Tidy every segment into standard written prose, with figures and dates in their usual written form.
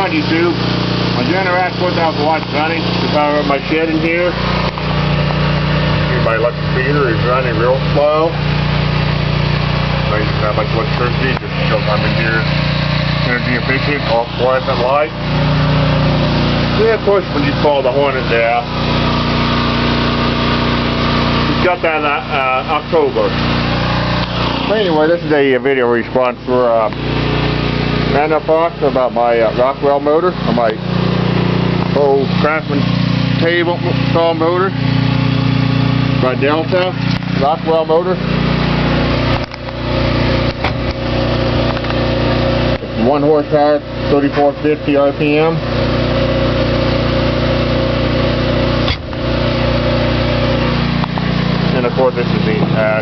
on YouTube. My generator put out the watch running to power up my shed in here. My electric feeder is running real slow. I use that much electricity just because I'm in here energy efficient, off fluorescent light. Then of course when you pull the Hornet down, we got that in October. Anyway, this is a video response for Randall Fox about my Rockwell motor, or my old Craftsman Tablesaw motor by Delta Rockwell motor. It's 1 horsepower, 3450 RPM. And of course this is the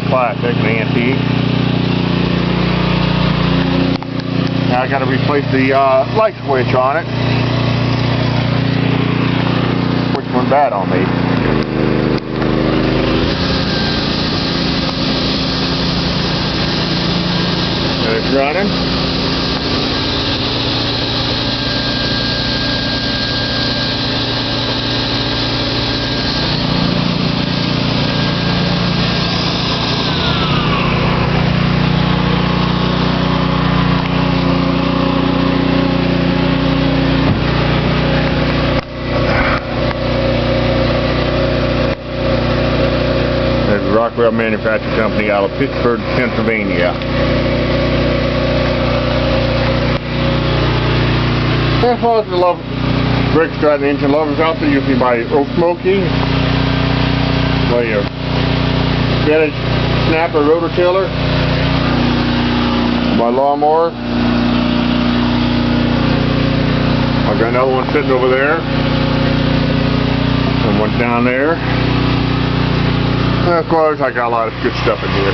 classic, the antique. Now I got to replace the light switch on it, which went bad on me. And it's running. Rockwell Manufacturing Company out of Pittsburgh, Pennsylvania. As far as the brake strut and engine lovers out there, you can buy Oak Smoky, my vintage snapper rototiller, my lawnmower. I've got another one sitting over there, and one down there. And of course, I got a lot of good stuff in here.